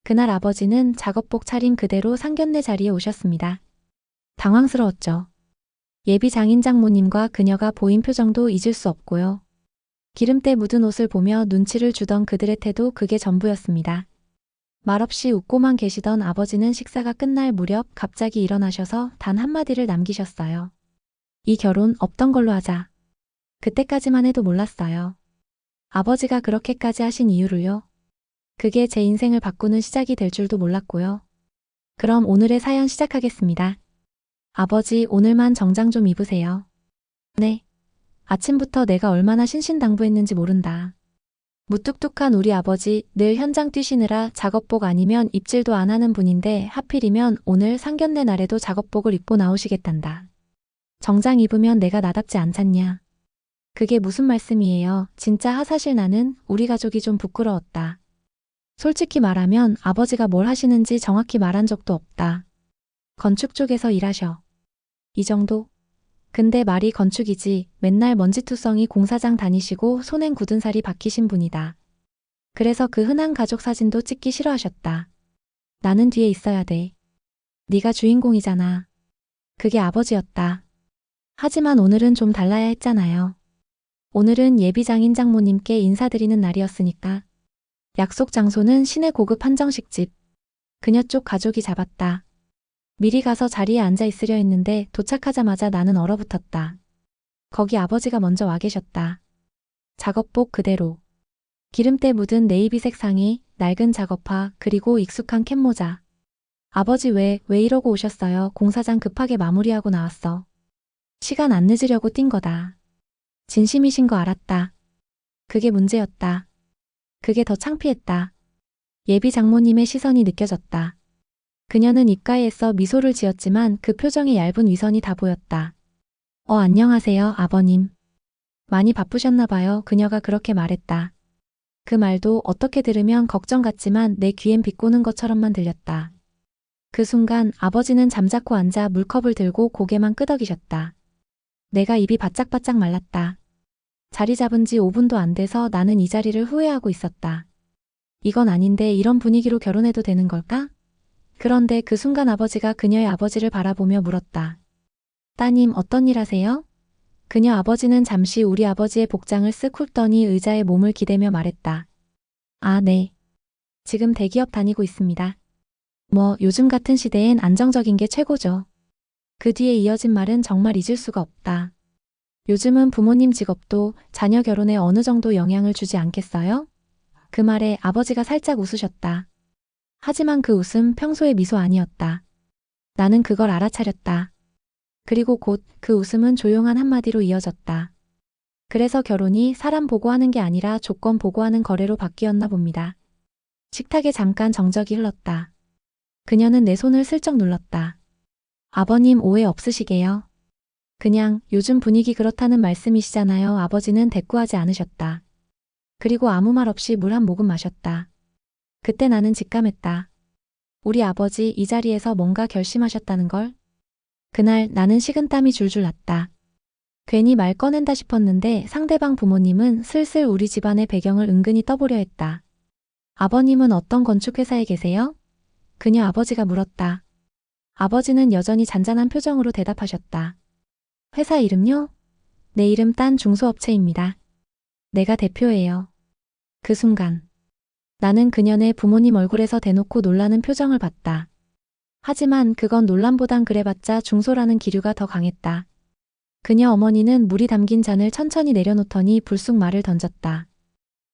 그날 아버지는 작업복 차림 그대로 상견례 자리에 오셨습니다. 당황스러웠죠. 예비 장인 장모님과 그녀가 보인 표정도 잊을 수 없고요. 기름때 묻은 옷을 보며 눈치를 주던 그들의 태도 그게 전부였습니다. 말없이 웃고만 계시던 아버지는 식사가 끝날 무렵 갑자기 일어나셔서 단 한마디를 남기셨어요. 이 결혼 없던 걸로 하자. 그때까지만 해도 몰랐어요. 아버지가 그렇게까지 하신 이유를요. 그게 제 인생을 바꾸는 시작이 될 줄도 몰랐고요. 그럼 오늘의 사연 시작하겠습니다. 아버지, 오늘만 정장 좀 입으세요. 네. 아침부터 내가 얼마나 신신당부했는지 모른다. 무뚝뚝한 우리 아버지, 늘 현장 뛰시느라 작업복 아니면 입질도 안 하는 분인데 하필이면 오늘 상견례 날에도 작업복을 입고 나오시겠단다. 정장 입으면 내가 나답지 않잖냐. 그게 무슨 말씀이에요. 진짜 하사실 나는 우리 가족이 좀 부끄러웠다. 솔직히 말하면 아버지가 뭘 하시는지 정확히 말한 적도 없다. 건축 쪽에서 일하셔. 이 정도? 근데 말이 건축이지 맨날 먼지투성이 공사장 다니시고 손엔 굳은 살이 박히신 분이다. 그래서 그 흔한 가족 사진도 찍기 싫어하셨다. 나는 뒤에 있어야 돼. 네가 주인공이잖아. 그게 아버지였다. 하지만 오늘은 좀 달라야 했잖아요. 오늘은 예비 장인 장모님께 인사드리는 날이었으니까. 약속 장소는 시내 고급 한정식집. 그녀 쪽 가족이 잡았다. 미리 가서 자리에 앉아 있으려 했는데 도착하자마자 나는 얼어붙었다. 거기 아버지가 먼저 와 계셨다. 작업복 그대로. 기름때 묻은 네이비색 상의, 낡은 작업화, 그리고 익숙한 캡모자. 아버지 왜 이러고 오셨어요? 공사장 급하게 마무리하고 나왔어. 시간 안 늦으려고 뛴 거다. 진심이신 거 알았다. 그게 문제였다. 그게 더 창피했다. 예비 장모님의 시선이 느껴졌다. 그녀는 입가에서 미소를 지었지만 그 표정의 얇은 위선이 다 보였다. 안녕하세요, 아버님. 많이 바쁘셨나 봐요. 그녀가 그렇게 말했다. 그 말도 어떻게 들으면 걱정 같지만 내 귀엔 비꼬는 것처럼만 들렸다. 그 순간 아버지는 잠자코 앉아 물컵을 들고 고개만 끄덕이셨다. 내가 입이 바짝바짝 말랐다. 자리 잡은 지 5분도 안 돼서 나는 이 자리를 후회하고 있었다. 이건 아닌데 이런 분위기로 결혼해도 되는 걸까? 그런데 그 순간 아버지가 그녀의 아버지를 바라보며 물었다. 따님, 어떤 일 하세요? 그녀 아버지는 잠시 우리 아버지의 복장을 쓱 훑더니 의자에 몸을 기대며 말했다. 아, 네. 지금 대기업 다니고 있습니다. 요즘 같은 시대엔 안정적인 게 최고죠. 그 뒤에 이어진 말은 정말 잊을 수가 없다. 요즘은 부모님 직업도 자녀 결혼에 어느 정도 영향을 주지 않겠어요? 그 말에 아버지가 살짝 웃으셨다. 하지만 그 웃음 평소의 미소 아니었다. 나는 그걸 알아차렸다. 그리고 곧 그 웃음은 조용한 한마디로 이어졌다. 그래서 결혼이 사람 보고 하는 게 아니라 조건 보고 하는 거래로 바뀌었나 봅니다. 식탁에 잠깐 정적이 흘렀다. 그녀는 내 손을 슬쩍 눌렀다. 아버님 오해 없으시게요? 그냥 요즘 분위기 그렇다는 말씀이시잖아요. 아버지는 대꾸하지 않으셨다. 그리고 아무 말 없이 물 한 모금 마셨다. 그때 나는 직감했다. 우리 아버지 이 자리에서 뭔가 결심하셨다는 걸. 그날 나는 식은땀이 줄줄 났다. 괜히 말 꺼낸다 싶었는데 상대방 부모님은 슬슬 우리 집안의 배경을 은근히 떠보려 했다. 아버님은 어떤 건축회사에 계세요? 그녀 아버지가 물었다. 아버지는 여전히 잔잔한 표정으로 대답하셨다. 회사 이름요? 내 이름 딴 중소업체입니다. 내가 대표예요. 그 순간 나는 그녀네 부모님 얼굴에서 대놓고 놀라는 표정을 봤다. 하지만 그건 놀람보단 그래봤자 중소라는 기류가 더 강했다. 그녀 어머니는 물이 담긴 잔을 천천히 내려놓더니 불쑥 말을 던졌다.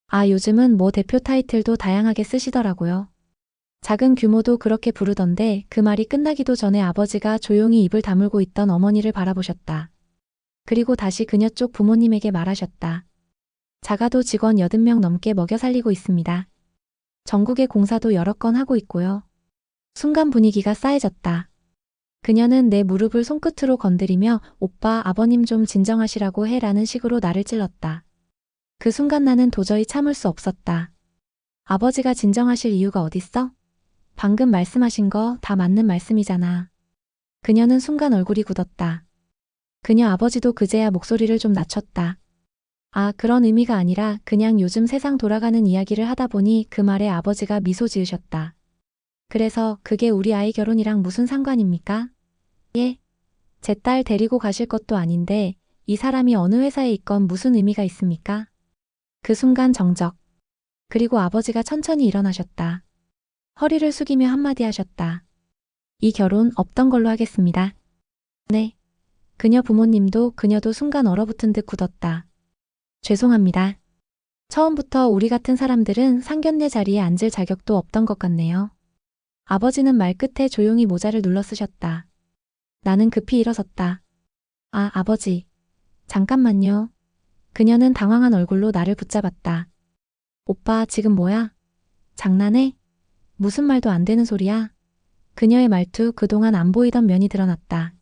아, 요즘은 대표 타이틀도 다양하게 쓰시더라고요. 작은 규모도 그렇게 부르던데 그 말이 끝나기도 전에 아버지가 조용히 입을 다물고 있던 어머니를 바라보셨다. 그리고 다시 그녀 쪽 부모님에게 말하셨다. 작아도 직원 80명 넘게 먹여 살리고 있습니다. 전국의 공사도 여러 건 하고 있고요. 순간 분위기가 싸해졌다. 그녀는 내 무릎을 손끝으로 건드리며 오빠, 아버님 좀 진정하시라고 해라는 식으로 나를 찔렀다. 그 순간 나는 도저히 참을 수 없었다. 아버지가 진정하실 이유가 어딨어? 방금 말씀하신 거 다 맞는 말씀이잖아. 그녀는 순간 얼굴이 굳었다. 그녀 아버지도 그제야 목소리를 좀 낮췄다. 아, 그런 의미가 아니라 그냥 요즘 세상 돌아가는 이야기를 하다 보니 그 말에 아버지가 미소 지으셨다. 그래서 그게 우리 아이 결혼이랑 무슨 상관입니까? 예? 제 딸 데리고 가실 것도 아닌데 이 사람이 어느 회사에 있건 무슨 의미가 있습니까? 그 순간 정적. 그리고 아버지가 천천히 일어나셨다. 허리를 숙이며 한마디 하셨다. 이 결혼 없던 걸로 하겠습니다. 네. 그녀 부모님도 그녀도 순간 얼어붙은 듯 굳었다. 죄송합니다. 처음부터 우리 같은 사람들은 상견례 자리에 앉을 자격도 없던 것 같네요. 아버지는 말끝에 조용히 모자를 눌러 쓰셨다. 나는 급히 일어섰다. 아, 아버지. 잠깐만요. 그녀는 당황한 얼굴로 나를 붙잡았다. 오빠, 지금 뭐야? 장난해? 무슨 말도 안 되는 소리야? 그녀의 말투 그동안 안 보이던 면이 드러났다.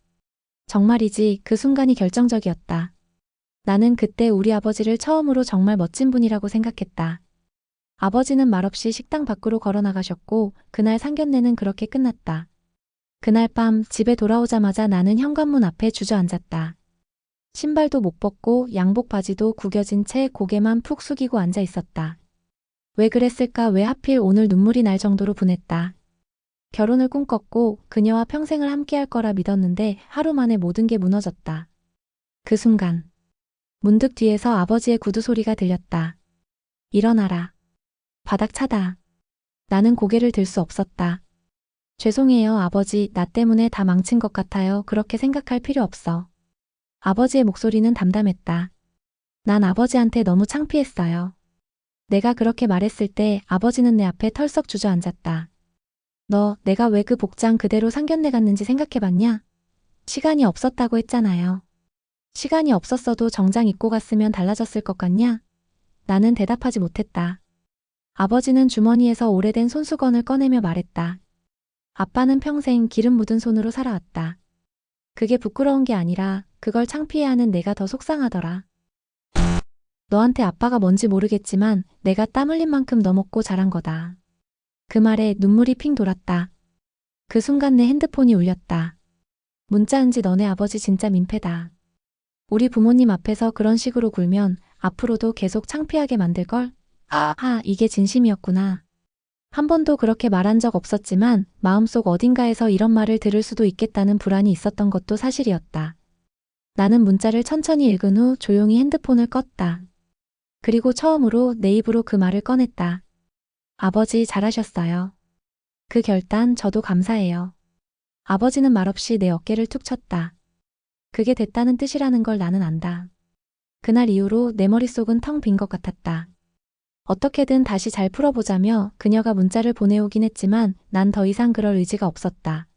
정말이지 그 순간이 결정적이었다. 나는 그때 우리 아버지를 처음으로 정말 멋진 분이라고 생각했다. 아버지는 말없이 식당 밖으로 걸어 나가셨고 그날 상견례는 그렇게 끝났다. 그날 밤 집에 돌아오자마자 나는 현관문 앞에 주저앉았다. 신발도 못 벗고 양복 바지도 구겨진 채 고개만 푹 숙이고 앉아 있었다. 왜 그랬을까? 왜 하필 오늘 눈물이 날 정도로 분했다. 결혼을 꿈꿨고 그녀와 평생을 함께할 거라 믿었는데 하루 만에 모든 게 무너졌다. 그 순간 문득 뒤에서 아버지의 구두 소리가 들렸다. 일어나라. 바닥 차다. 나는 고개를 들 수 없었다. 죄송해요, 아버지. 나 때문에 다 망친 것 같아요. 그렇게 생각할 필요 없어. 아버지의 목소리는 담담했다. 난 아버지한테 너무 창피했어요. 내가 그렇게 말했을 때 아버지는 내 앞에 털썩 주저앉았다. 너, 내가 왜 그 복장 그대로 상견례 갔는지 생각해봤냐? 시간이 없었다고 했잖아요. 시간이 없었어도 정장 입고 갔으면 달라졌을 것 같냐? 나는 대답하지 못했다. 아버지는 주머니에서 오래된 손수건을 꺼내며 말했다. 아빠는 평생 기름 묻은 손으로 살아왔다. 그게 부끄러운 게 아니라 그걸 창피해하는 내가 더 속상하더라. 너한테 아빠가 뭔지 모르겠지만 내가 땀 흘린 만큼 너 먹고 자란 거다. 그 말에 눈물이 핑 돌았다. 그 순간 내 핸드폰이 울렸다. 문자 은지, 너네 아버지 진짜 민폐다. 우리 부모님 앞에서 그런 식으로 굴면 앞으로도 계속 창피하게 만들걸? 이게 진심이었구나. 한 번도 그렇게 말한 적 없었지만 마음속 어딘가에서 이런 말을 들을 수도 있겠다는 불안이 있었던 것도 사실이었다. 나는 문자를 천천히 읽은 후 조용히 핸드폰을 껐다. 그리고 처음으로 내 입으로 그 말을 꺼냈다. 아버지, 잘하셨어요. 그 결단 저도 감사해요. 아버지는 말없이 내 어깨를 툭 쳤다. 그게 됐다는 뜻이라는 걸 나는 안다. 그날 이후로 내 머릿속은 텅 빈 것 같았다. 어떻게든 다시 잘 풀어보자며 그녀가 문자를 보내오긴 했지만 난 더 이상 그럴 의지가 없었다.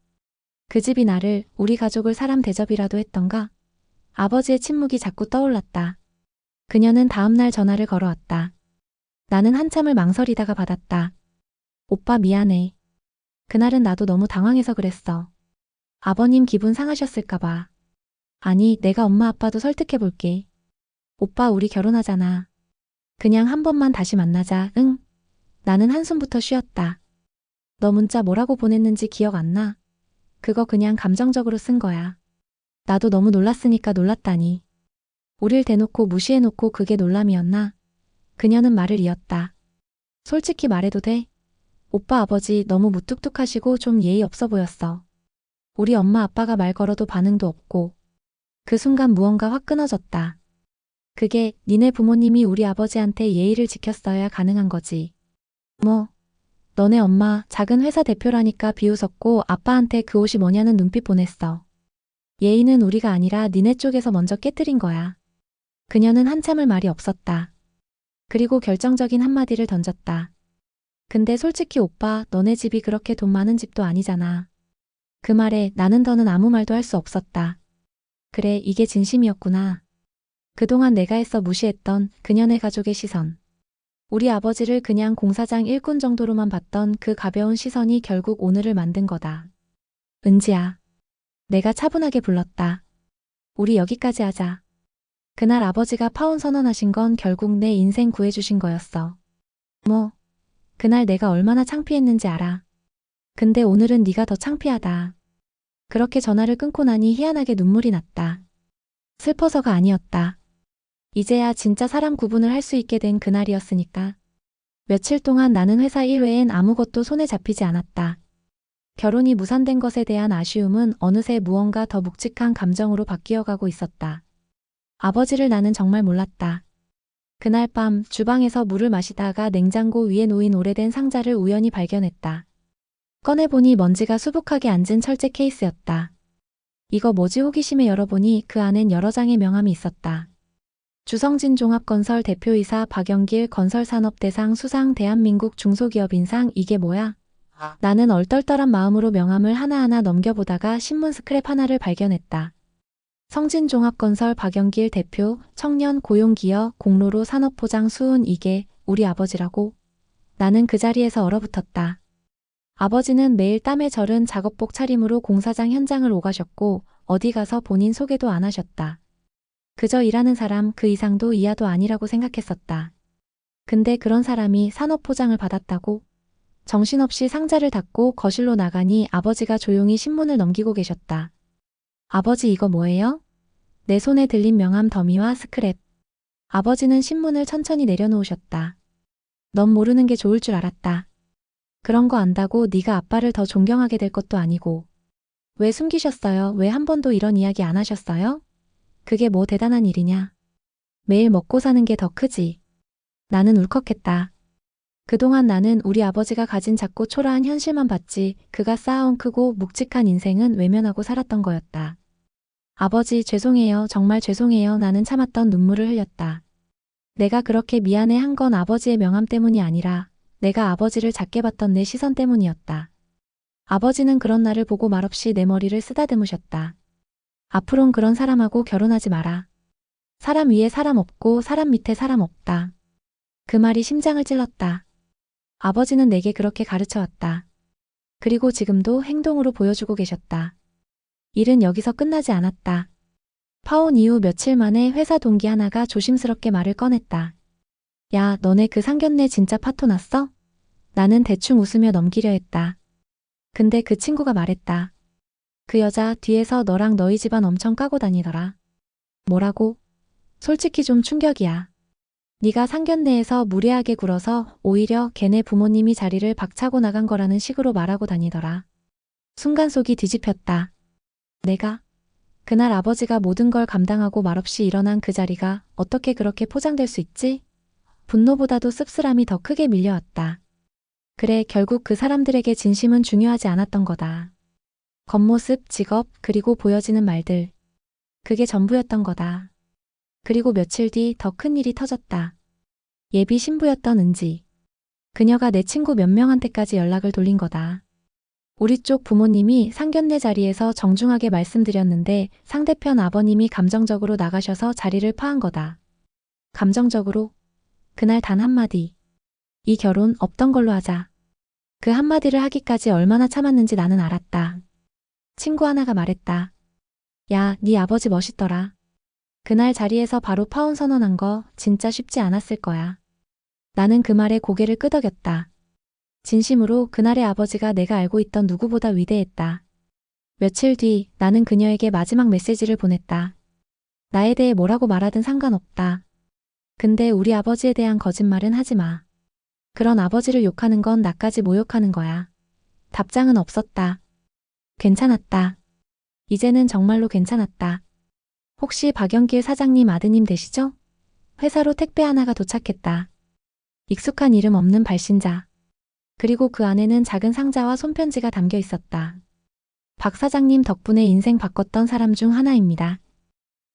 그 집이 나를, 우리 가족을 사람 대접이라도 했던가? 아버지의 침묵이 자꾸 떠올랐다. 그녀는 다음날 전화를 걸어왔다. 나는 한참을 망설이다가 받았다. 오빠, 미안해. 그날은 나도 너무 당황해서 그랬어. 아버님 기분 상하셨을까봐. 아니, 내가 엄마 아빠도 설득해볼게. 오빠, 우리 결혼하잖아. 그냥 한 번만 다시 만나자. 응? 나는 한숨부터 쉬었다. 너 문자 뭐라고 보냈는지 기억 안 나? 그거 그냥 감정적으로 쓴 거야. 나도 너무 놀랐으니까 놀랐다니. 우릴 대놓고 무시해놓고 그게 놀람이었나? 그녀는 말을 이었다. 솔직히 말해도 돼? 오빠 아버지 너무 무뚝뚝하시고 좀 예의 없어 보였어. 우리 엄마 아빠가 말 걸어도 반응도 없고. 그 순간 무언가 확 끊어졌다. 그게 니네 부모님이 우리 아버지한테 예의를 지켰어야 가능한 거지. 뭐, 너네 엄마 작은 회사 대표라니까 비웃었고 아빠한테 그 옷이 뭐냐는 눈빛 보냈어. 예의는 우리가 아니라 니네 쪽에서 먼저 깨뜨린 거야. 그녀는 한참을 말이 없었다. 그리고 결정적인 한마디를 던졌다. 근데 솔직히 오빠, 너네 집이 그렇게 돈 많은 집도 아니잖아. 그 말에 나는 더는 아무 말도 할 수 없었다. 그래, 이게 진심이었구나. 그동안 내가 애써 무시했던 그녀네 가족의 시선. 우리 아버지를 그냥 공사장 일꾼 정도로만 봤던 그 가벼운 시선이 결국 오늘을 만든 거다. 은지야. 내가 차분하게 불렀다. 우리 여기까지 하자. 그날 아버지가 파혼 선언하신 건 결국 내 인생 구해주신 거였어. 뭐, 그날 내가 얼마나 창피했는지 알아. 근데 오늘은 네가 더 창피하다. 그렇게 전화를 끊고 나니 희한하게 눈물이 났다. 슬퍼서가 아니었다. 이제야 진짜 사람 구분을 할 수 있게 된 그날이었으니까. 며칠 동안 나는 회사 일 외엔 아무것도 손에 잡히지 않았다. 결혼이 무산된 것에 대한 아쉬움은 어느새 무언가 더 묵직한 감정으로 바뀌어가고 있었다. 아버지를 나는 정말 몰랐다. 그날 밤 주방에서 물을 마시다가 냉장고 위에 놓인 오래된 상자를 우연히 발견했다. 꺼내보니 먼지가 수북하게 앉은 철제 케이스였다. 이거 뭐지 호기심에 열어보니 그 안엔 여러 장의 명함이 있었다. 주성진 종합건설 대표이사 박영길 건설산업대상 수상 대한민국 중소기업인상 이게 뭐야? 나는 얼떨떨한 마음으로 명함을 하나하나 넘겨보다가 신문 스크랩 하나를 발견했다. 성진종합건설 박영길 대표, 청년 고용기여 공로로 산업포장 수은 이게 우리 아버지라고? 나는 그 자리에서 얼어붙었다. 아버지는 매일 땀에 절은 작업복 차림으로 공사장 현장을 오가셨고 어디 가서 본인 소개도 안 하셨다. 그저 일하는 사람 그 이상도 이하도 아니라고 생각했었다. 근데 그런 사람이 산업포장을 받았다고? 정신없이 상자를 닫고 거실로 나가니 아버지가 조용히 신문을 넘기고 계셨다. 아버지 이거 뭐예요? 내 손에 들린 명함 더미와 스크랩. 아버지는 신문을 천천히 내려놓으셨다. 넌 모르는 게 좋을 줄 알았다. 그런 거 안다고 네가 아빠를 더 존경하게 될 것도 아니고. 왜 숨기셨어요? 왜 한 번도 이런 이야기 안 하셨어요? 그게 뭐 대단한 일이냐? 매일 먹고 사는 게 더 크지. 나는 울컥했다. 그동안 나는 우리 아버지가 가진 작고 초라한 현실만 봤지 그가 쌓아온 크고 묵직한 인생은 외면하고 살았던 거였다. 아버지 죄송해요. 정말 죄송해요. 나는 참았던 눈물을 흘렸다. 내가 그렇게 미안해 한 건 아버지의 명함 때문이 아니라 내가 아버지를 작게 봤던 내 시선 때문이었다. 아버지는 그런 나를 보고 말없이 내 머리를 쓰다듬으셨다. 앞으론 그런 사람하고 결혼하지 마라. 사람 위에 사람 없고 사람 밑에 사람 없다. 그 말이 심장을 찔렀다. 아버지는 내게 그렇게 가르쳐왔다. 그리고 지금도 행동으로 보여주고 계셨다. 일은 여기서 끝나지 않았다. 파혼 이후 며칠 만에 회사 동기 하나가 조심스럽게 말을 꺼냈다. 야, 너네 그 상견례 진짜 파토 났어? 나는 대충 웃으며 넘기려 했다. 근데 그 친구가 말했다. 그 여자 뒤에서 너랑 너희 집안 엄청 까고 다니더라. 뭐라고? 솔직히 좀 충격이야. 네가 상견례에서 무례하게 굴어서 오히려 걔네 부모님이 자리를 박차고 나간 거라는 식으로 말하고 다니더라. 순간 속이 뒤집혔다. 내가? 그날 아버지가 모든 걸 감당하고 말없이 일어난 그 자리가 어떻게 그렇게 포장될 수 있지? 분노보다도 씁쓸함이 더 크게 밀려왔다. 그래, 결국 그 사람들에게 진심은 중요하지 않았던 거다. 겉모습, 직업, 그리고 보여지는 말들. 그게 전부였던 거다. 그리고 며칠 뒤 더 큰 일이 터졌다. 예비 신부였던 은지. 그녀가 내 친구 몇 명한테까지 연락을 돌린 거다. 우리 쪽 부모님이 상견례 자리에서 정중하게 말씀드렸는데 상대편 아버님이 감정적으로 나가셔서 자리를 파한 거다. 감정적으로? 그날 단 한마디. 이 결혼 없던 걸로 하자. 그 한마디를 하기까지 얼마나 참았는지 나는 알았다. 친구 하나가 말했다. 야, 네 아버지 멋있더라. 그날 자리에서 바로 파혼 선언한 거 진짜 쉽지 않았을 거야. 나는 그 말에 고개를 끄덕였다. 진심으로 그날의 아버지가 내가 알고 있던 누구보다 위대했다. 며칠 뒤 나는 그녀에게 마지막 메시지를 보냈다. 나에 대해 뭐라고 말하든 상관없다. 근데 우리 아버지에 대한 거짓말은 하지 마. 그런 아버지를 욕하는 건 나까지 모욕하는 거야. 답장은 없었다. 괜찮았다. 이제는 정말로 괜찮았다. 혹시 박영길 사장님 아드님 되시죠? 회사로 택배 하나가 도착했다. 익숙한 이름 없는 발신자. 그리고 그 안에는 작은 상자와 손편지가 담겨 있었다. 박 사장님 덕분에 인생 바꿨던 사람 중 하나입니다.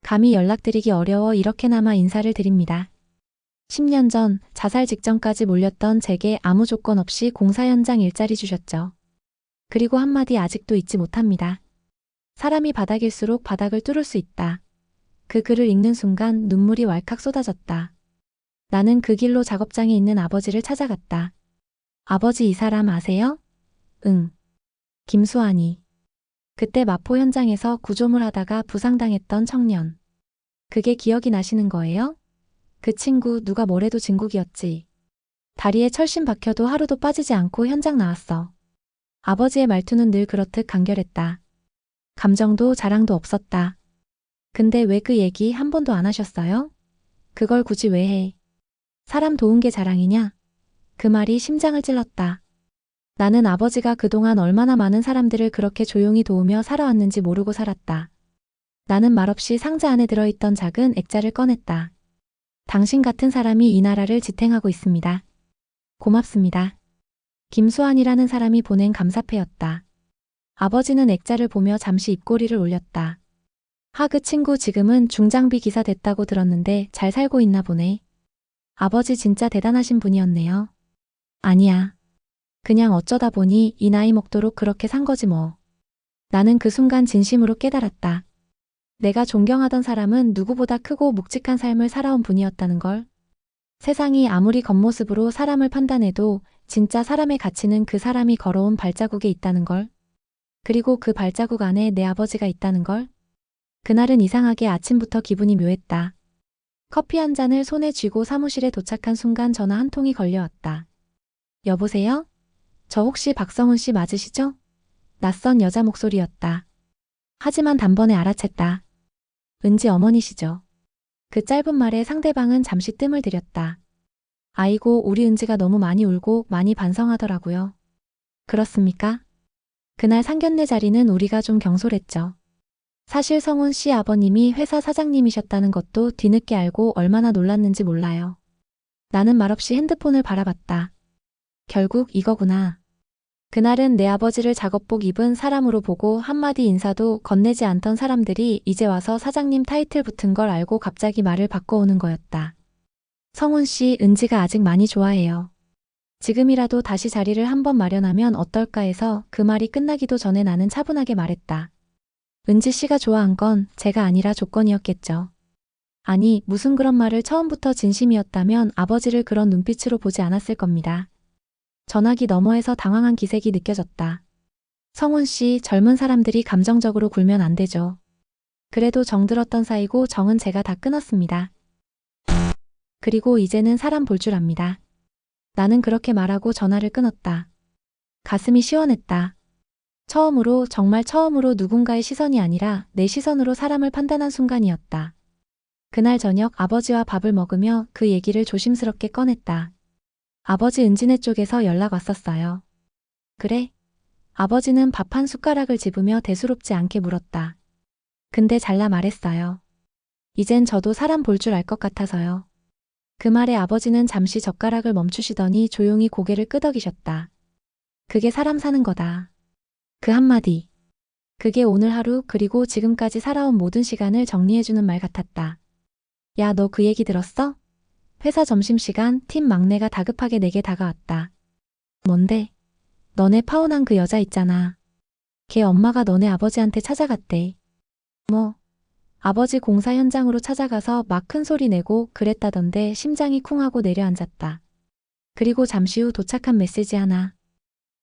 감히 연락드리기 어려워 이렇게나마 인사를 드립니다. 10년 전 자살 직전까지 몰렸던 제게 아무 조건 없이 공사 현장 일자리 주셨죠. 그리고 한마디 아직도 잊지 못합니다. 사람이 바닥일수록 바닥을 뚫을 수 있다. 그 글을 읽는 순간 눈물이 왈칵 쏟아졌다. 나는 그 길로 작업장에 있는 아버지를 찾아갔다. 아버지 이 사람 아세요? 응. 김수환이. 그때 마포 현장에서 구조물 하다가 부상당했던 청년. 그게 기억이 나시는 거예요? 그 친구 누가 뭐래도 진국이었지. 다리에 철심 박혀도 하루도 빠지지 않고 현장 나왔어. 아버지의 말투는 늘 그렇듯 간결했다. 감정도 자랑도 없었다. 근데 왜 그 얘기 한 번도 안 하셨어요? 그걸 굳이 왜 해? 사람 도운 게 자랑이냐? 그 말이 심장을 찔렀다. 나는 아버지가 그동안 얼마나 많은 사람들을 그렇게 조용히 도우며 살아왔는지 모르고 살았다. 나는 말없이 상자 안에 들어있던 작은 액자를 꺼냈다. 당신 같은 사람이 이 나라를 지탱하고 있습니다. 고맙습니다. 김수환이라는 사람이 보낸 감사패였다. 아버지는 액자를 보며 잠시 입꼬리를 올렸다. 그 친구 지금은 중장비 기사 됐다고 들었는데 잘 살고 있나 보네. 아버지 진짜 대단하신 분이었네요. 아니야. 그냥 어쩌다 보니 이 나이 먹도록 그렇게 산 거지 뭐. 나는 그 순간 진심으로 깨달았다. 내가 존경하던 사람은 누구보다 크고 묵직한 삶을 살아온 분이었다는 걸. 세상이 아무리 겉모습으로 사람을 판단해도 진짜 사람의 가치는 그 사람이 걸어온 발자국에 있다는 걸. 그리고 그 발자국 안에 내 아버지가 있다는 걸. 그날은 이상하게 아침부터 기분이 묘했다. 커피 한 잔을 손에 쥐고 사무실에 도착한 순간 전화 한 통이 걸려왔다. 여보세요? 저 혹시 박성훈 씨 맞으시죠? 낯선 여자 목소리였다. 하지만 단번에 알아챘다. 은지 어머니시죠. 그 짧은 말에 상대방은 잠시 뜸을 들였다. 아이고, 우리 은지가 너무 많이 울고 많이 반성하더라고요. 그렇습니까? 그날 상견례 자리는 우리가 좀 경솔했죠. 사실 성훈 씨 아버님이 회사 사장님이셨다는 것도 뒤늦게 알고 얼마나 놀랐는지 몰라요. 나는 말없이 핸드폰을 바라봤다. 결국 이거구나. 그날은 내 아버지를 작업복 입은 사람으로 보고 한마디 인사도 건네지 않던 사람들이 이제 와서 사장님 타이틀 붙은 걸 알고 갑자기 말을 바꿔오는 거였다. 성훈 씨, 은지가 아직 많이 좋아해요. 지금이라도 다시 자리를 한번 마련하면 어떨까 해서 그 말이 끝나기도 전에 나는 차분하게 말했다. 은지 씨가 좋아한 건 제가 아니라 조건이었겠죠. 아니, 무슨 그런 말을 처음부터 진심이었다면 아버지를 그런 눈빛으로 보지 않았을 겁니다. 전화기 너머에서 당황한 기색이 느껴졌다. 성훈 씨, 젊은 사람들이 감정적으로 굴면 안 되죠. 그래도 정들었던 사이고 정은 제가 다 끊었습니다. 그리고 이제는 사람 볼 줄 압니다. 나는 그렇게 말하고 전화를 끊었다. 가슴이 시원했다. 처음으로, 정말 처음으로 누군가의 시선이 아니라 내 시선으로 사람을 판단한 순간이었다. 그날 저녁 아버지와 밥을 먹으며 그 얘기를 조심스럽게 꺼냈다. 아버지, 은지네 쪽에서 연락 왔었어요. 그래? 아버지는 밥 한 숟가락을 집으며 대수롭지 않게 물었다. 근데 잘라 말했어요. 이젠 저도 사람 볼 줄 알 것 같아서요. 그 말에 아버지는 잠시 젓가락을 멈추시더니 조용히 고개를 끄덕이셨다. 그게 사람 사는 거다. 그 한마디. 그게 오늘 하루 그리고 지금까지 살아온 모든 시간을 정리해주는 말 같았다. 야, 너 그 얘기 들었어? 회사 점심시간 팀 막내가 다급하게 내게 다가왔다. 뭔데? 너네 파혼한 그 여자 있잖아. 걔 엄마가 너네 아버지한테 찾아갔대. 뭐? 아버지 공사 현장으로 찾아가서 막 큰 소리 내고 그랬다던데 심장이 쿵하고 내려앉았다. 그리고 잠시 후 도착한 메시지 하나.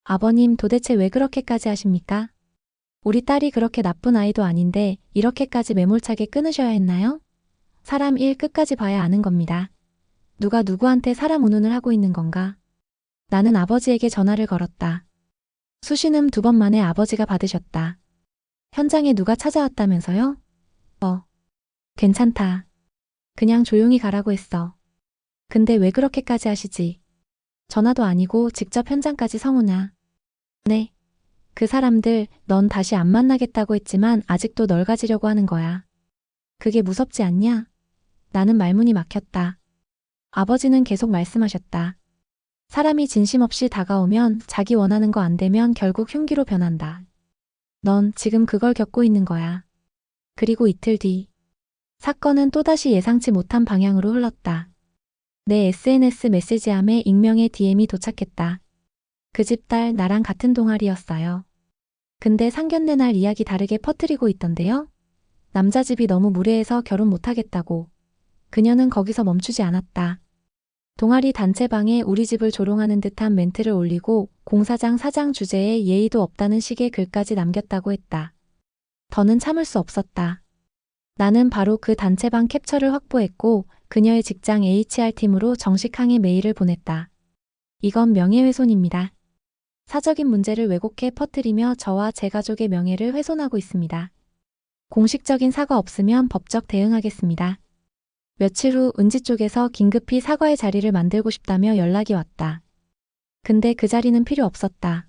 아버님, 도대체 왜 그렇게까지 하십니까? 우리 딸이 그렇게 나쁜 아이도 아닌데 이렇게까지 매몰차게 끊으셔야 했나요? 사람 일 끝까지 봐야 아는 겁니다. 누가 누구한테 사람 운운을 하고 있는 건가? 나는 아버지에게 전화를 걸었다. 수신음 2번 만에 아버지가 받으셨다. 현장에 누가 찾아왔다면서요? 괜찮다. 그냥 조용히 가라고 했어. 근데 왜 그렇게까지 하시지? 전화도 아니고 직접 현장까지. 성훈아. 네. 그 사람들 넌 다시 안 만나겠다고 했지만 아직도 널 가지려고 하는 거야. 그게 무섭지 않냐? 나는 말문이 막혔다. 아버지는 계속 말씀하셨다. 사람이 진심 없이 다가오면 자기 원하는 거 안 되면 결국 흉기로 변한다. 넌 지금 그걸 겪고 있는 거야. 그리고 이틀 뒤. 사건은 또다시 예상치 못한 방향으로 흘렀다. 내 SNS 메시지함에 익명의 DM이 도착했다. 그 집 딸 나랑 같은 동아리였어요. 근데 상견례 날 이야기 다르게 퍼뜨리고 있던데요? 남자 집이 너무 무례해서 결혼 못하겠다고. 그녀는 거기서 멈추지 않았다. 동아리 단체방에 우리 집을 조롱하는 듯한 멘트를 올리고 공사장 사장 주제에 예의도 없다는 식의 글까지 남겼다고 했다. 더는 참을 수 없었다. 나는 바로 그 단체방 캡처를 확보했고 그녀의 직장 HR팀으로 정식 항의 메일을 보냈다. 이건 명예훼손입니다. 사적인 문제를 왜곡해 퍼뜨리며 저와 제 가족의 명예를 훼손하고 있습니다. 공식적인 사과 없으면 법적 대응하겠습니다. 며칠 후 은지 쪽에서 긴급히 사과의 자리를 만들고 싶다며 연락이 왔다. 근데 그 자리는 필요 없었다.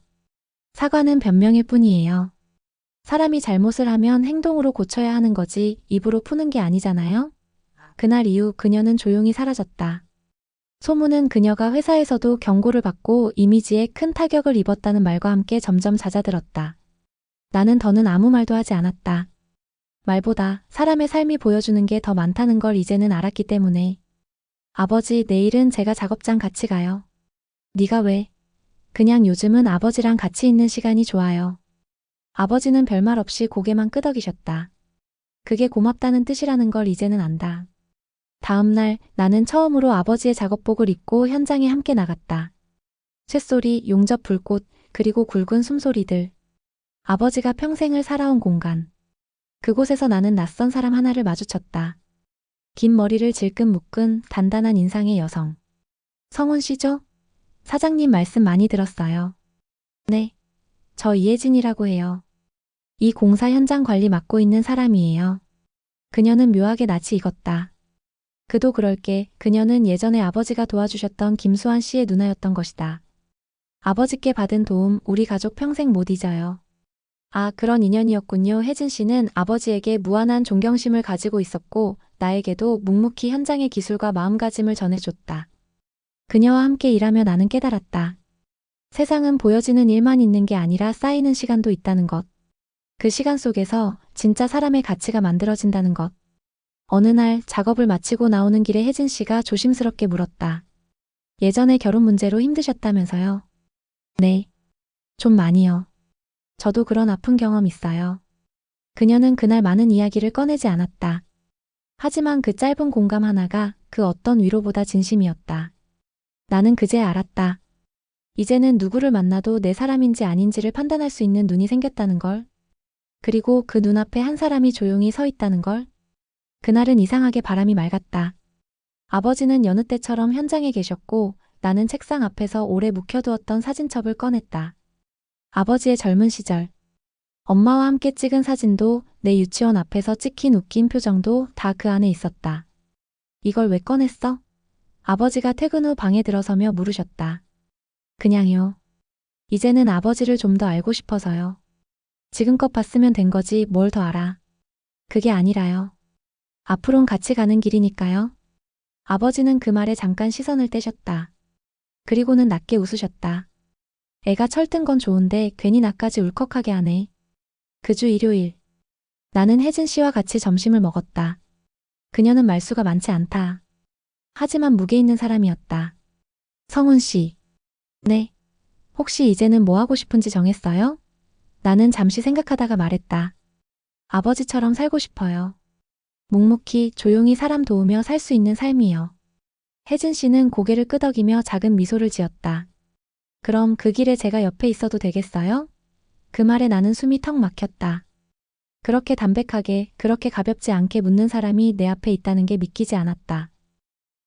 사과는 변명일 뿐이에요. 사람이 잘못을 하면 행동으로 고쳐야 하는 거지 입으로 푸는 게 아니잖아요? 그날 이후 그녀는 조용히 사라졌다. 소문은 그녀가 회사에서도 경고를 받고 이미지에 큰 타격을 입었다는 말과 함께 점점 잦아들었다. 나는 더는 아무 말도 하지 않았다. 말보다 사람의 삶이 보여주는 게 더 많다는 걸 이제는 알았기 때문에. 아버지, 내일은 제가 작업장 같이 가요. 네가 왜? 그냥 요즘은 아버지랑 같이 있는 시간이 좋아요. 아버지는 별말 없이 고개만 끄덕이셨다. 그게 고맙다는 뜻이라는 걸 이제는 안다. 다음 날 나는 처음으로 아버지의 작업복을 입고 현장에 함께 나갔다. 쇳소리, 용접 불꽃, 그리고 굵은 숨소리들. 아버지가 평생을 살아온 공간. 그곳에서 나는 낯선 사람 하나를 마주쳤다. 긴 머리를 질끈 묶은 단단한 인상의 여성. 성훈 씨죠? 사장님 말씀 많이 들었어요. 네. 저 이혜진이라고 해요. 이 공사 현장 관리 맡고 있는 사람이에요. 그녀는 묘하게 낯이 익었다. 그도 그럴게 그녀는 예전에 아버지가 도와주셨던 김수환 씨의 누나였던 것이다. 아버지께 받은 도움 우리 가족 평생 못 잊어요. 아, 그런 인연이었군요. 혜진 씨는 아버지에게 무한한 존경심을 가지고 있었고 나에게도 묵묵히 현장의 기술과 마음가짐을 전해줬다. 그녀와 함께 일하며 나는 깨달았다. 세상은 보여지는 일만 있는 게 아니라 쌓이는 시간도 있다는 것. 그 시간 속에서 진짜 사람의 가치가 만들어진다는 것. 어느 날 작업을 마치고 나오는 길에 혜진 씨가 조심스럽게 물었다. 예전에 결혼 문제로 힘드셨다면서요? 네. 좀 많이요. 저도 그런 아픈 경험 있어요. 그녀는 그날 많은 이야기를 꺼내지 않았다. 하지만 그 짧은 공감 하나가 그 어떤 위로보다 진심이었다. 나는 그제 알았다. 이제는 누구를 만나도 내 사람인지 아닌지를 판단할 수 있는 눈이 생겼다는 걸. 그리고 그 눈앞에 한 사람이 조용히 서 있다는 걸. 그날은 이상하게 바람이 맑았다. 아버지는 여느 때처럼 현장에 계셨고 나는 책상 앞에서 오래 묵혀두었던 사진첩을 꺼냈다. 아버지의 젊은 시절. 엄마와 함께 찍은 사진도 내 유치원 앞에서 찍힌 웃긴 표정도 다 그 안에 있었다. 이걸 왜 꺼냈어? 아버지가 퇴근 후 방에 들어서며 물으셨다. 그냥요. 이제는 아버지를 좀 더 알고 싶어서요. 지금껏 봤으면 된 거지 뭘 더 알아. 그게 아니라요. 앞으론 같이 가는 길이니까요. 아버지는 그 말에 잠깐 시선을 떼셨다. 그리고는 낮게 웃으셨다. 애가 철든 건 좋은데 괜히 나까지 울컥하게 하네. 그 주 일요일. 나는 혜진 씨와 같이 점심을 먹었다. 그녀는 말수가 많지 않다. 하지만 무게 있는 사람이었다. 성훈 씨. 네. 혹시 이제는 뭐 하고 싶은지 정했어요? 나는 잠시 생각하다가 말했다. 아버지처럼 살고 싶어요. 묵묵히 조용히 사람 도우며 살 수 있는 삶이요. 혜진 씨는 고개를 끄덕이며 작은 미소를 지었다. 그럼 그 길에 제가 옆에 있어도 되겠어요? 그 말에 나는 숨이 턱 막혔다. 그렇게 담백하게, 그렇게 가볍지 않게 묻는 사람이 내 앞에 있다는 게 믿기지 않았다.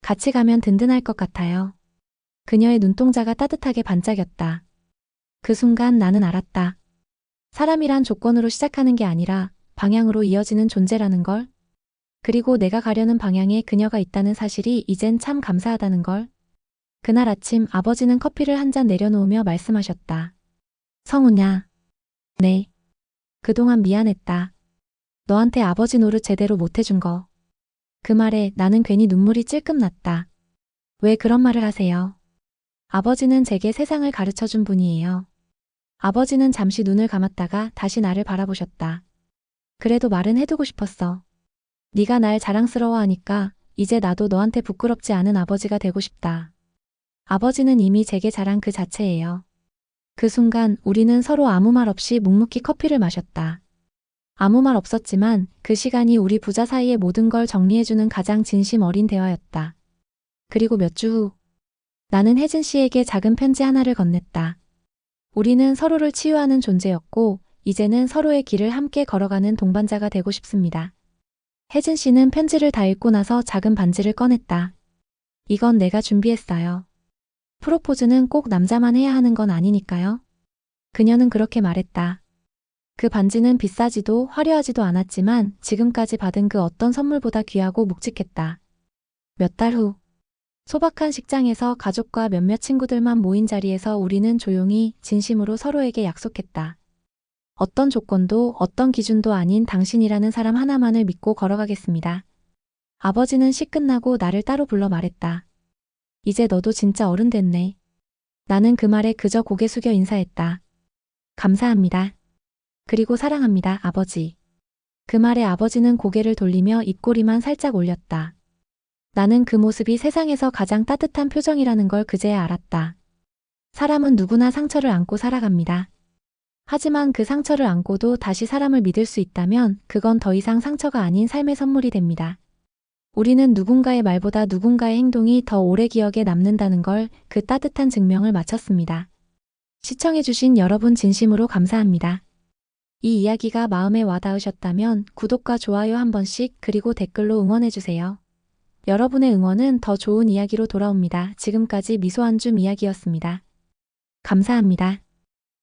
같이 가면 든든할 것 같아요. 그녀의 눈동자가 따뜻하게 반짝였다. 그 순간 나는 알았다. 사람이란 조건으로 시작하는 게 아니라 방향으로 이어지는 존재라는 걸. 그리고 내가 가려는 방향에 그녀가 있다는 사실이 이젠 참 감사하다는 걸. 그날 아침 아버지는 커피를 한 잔 내려놓으며 말씀하셨다. 성우냐? 네. 그동안 미안했다. 너한테 아버지 노릇 제대로 못해준 거. 그 말에 나는 괜히 눈물이 찔끔 났다. 왜 그런 말을 하세요? 아버지는 제게 세상을 가르쳐준 분이에요. 아버지는 잠시 눈을 감았다가 다시 나를 바라보셨다. 그래도 말은 해두고 싶었어. 네가 날 자랑스러워하니까 이제 나도 너한테 부끄럽지 않은 아버지가 되고 싶다. 아버지는 이미 제게 자랑 그 자체예요. 그 순간 우리는 서로 아무 말 없이 묵묵히 커피를 마셨다. 아무 말 없었지만 그 시간이 우리 부자 사이의 모든 걸 정리해주는 가장 진심 어린 대화였다. 그리고 몇 주 후, 나는 혜진 씨에게 작은 편지 하나를 건넸다. 우리는 서로를 치유하는 존재였고 이제는 서로의 길을 함께 걸어가는 동반자가 되고 싶습니다. 혜진 씨는 편지를 다 읽고 나서 작은 반지를 꺼냈다. 이건 내가 준비했어요. 프로포즈는 꼭 남자만 해야 하는 건 아니니까요. 그녀는 그렇게 말했다. 그 반지는 비싸지도 화려하지도 않았지만 지금까지 받은 그 어떤 선물보다 귀하고 묵직했다. 몇 달 후, 소박한 식장에서 가족과 몇몇 친구들만 모인 자리에서 우리는 조용히 진심으로 서로에게 약속했다. 어떤 조건도 어떤 기준도 아닌 당신이라는 사람 하나만을 믿고 걸어가겠습니다. 아버지는 식 끝나고 나를 따로 불러 말했다. 이제 너도 진짜 어른 됐네. 나는 그 말에 그저 고개 숙여 인사했다. 감사합니다. 그리고 사랑합니다, 아버지. 그 말에 아버지는 고개를 돌리며 입꼬리만 살짝 올렸다. 나는 그 모습이 세상에서 가장 따뜻한 표정이라는 걸 그제야 알았다. 사람은 누구나 상처를 안고 살아갑니다. 하지만 그 상처를 안고도 다시 사람을 믿을 수 있다면 그건 더 이상 상처가 아닌 삶의 선물이 됩니다. 우리는 누군가의 말보다 누군가의 행동이 더 오래 기억에 남는다는 걸 그 따뜻한 증명을 마쳤습니다. 시청해주신 여러분 진심으로 감사합니다. 이 이야기가 마음에 와닿으셨다면 구독과 좋아요 한 번씩 그리고 댓글로 응원해주세요. 여러분의 응원은 더 좋은 이야기로 돌아옵니다. 지금까지 미소한줌 이야기였습니다. 감사합니다.